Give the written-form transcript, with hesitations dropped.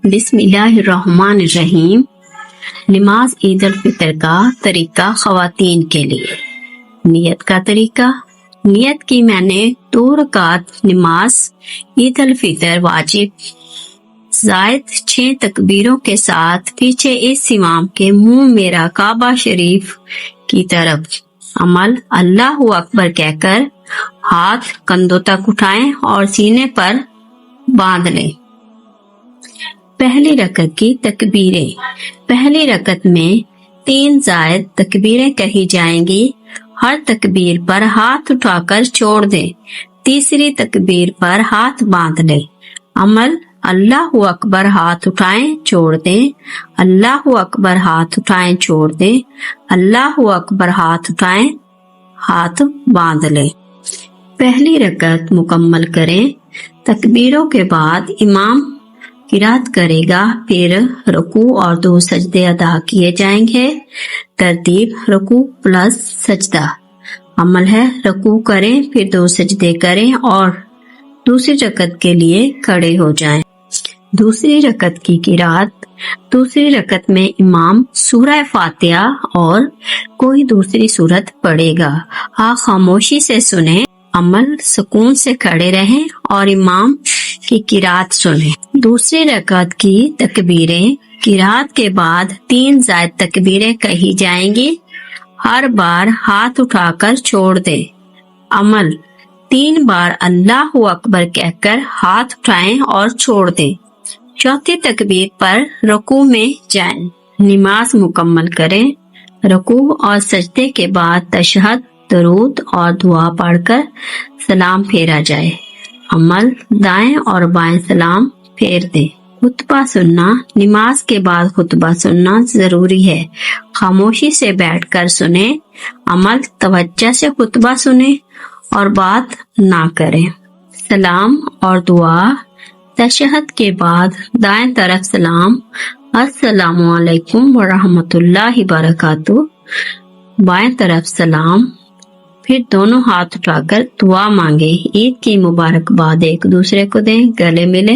बिस्मिल्लाहिर्रहमानिर्रहीम। नमाज ईद उल फितर का तरीका खवातीन के लिए। नियत का तरीका। नियत की मैंने 2 रकात नमाज ईद उल फितर वाजिब जायद 6 तकबीरों के साथ पीछे इस इमाम के मुंह मेरा काबा शरीफ की तरफ। अमल अल्लाहु अकबर कहकर हाथ कंधों तक उठाएं और सीने पर बांध लें। पहली रकत की तकबीरें। पहली रकत में 3 जायद तकबीरें कही जाएंगी। हर तकबीर पर हाथ उठाकर छोड़ दें। तीसरी तकबीर पर हाथ बांध लें। अमल अल्लाहु अकबर हाथ उठाएं छोड़ दें, अल्लाहु अकबर हाथ उठाएं छोड़ दें, अल्लाहु अकबर हाथ उठाएं हाथ बांध लें। पहली रकत मुकम्मल करें। तकबीरों के बाद इमाम किरात करेगा, फिर रुकू और 2 सजदे अदा किए जाएंगे। तरतीब रुकू प्लस सजदा। अमल है रुकू करें, फिर 2 सजदे करें और दूसरी रकत के लिए खड़े हो जाएं। दूसरी रकत की किरात। दूसरी रकत में इमाम सूरह फातिहा और कोई दूसरी सूरत पढ़ेगा। आप खामोशी से सुने। अमल सुकून से खड़े रहें और इमाम की किरात सुने। दूसरी रकत की तकबीरें। किरात के बाद 3 जायद तकबीरें कही जाएंगी। हर बार हाथ उठाकर छोड़ दें। अमल 3 बार अल्लाहु अकबर कहकर हाथ उठाएं और छोड़ दें। चौथी तकबीर पर रुकू में जाएं। नमाज मुकम्मल करें। रुकू और सजदे के बाद तशहद, दरूद और दुआ पढ़कर सलाम फेरा जाए। अमल दाएं और बाएं सलाम फेर दें। खुतबा सुनना। नमाज के बाद खुतबा सुनना जरूरी है। खामोशी से बैठकर सुने। अमल तवज्जो से खुतबा सुने और बात ना करें। सलाम और दुआ। तशहद के बाद दाएं तरफ सलाम, अस्सलामु अलैकुम व रहमतुल्लाहि बरकातुहू। बाएं तरफ सलाम, फिर दोनों हाथ उठाकर दुआ मांगे। ईद की मुबारकबाद एक दूसरे को दें, गले मिले।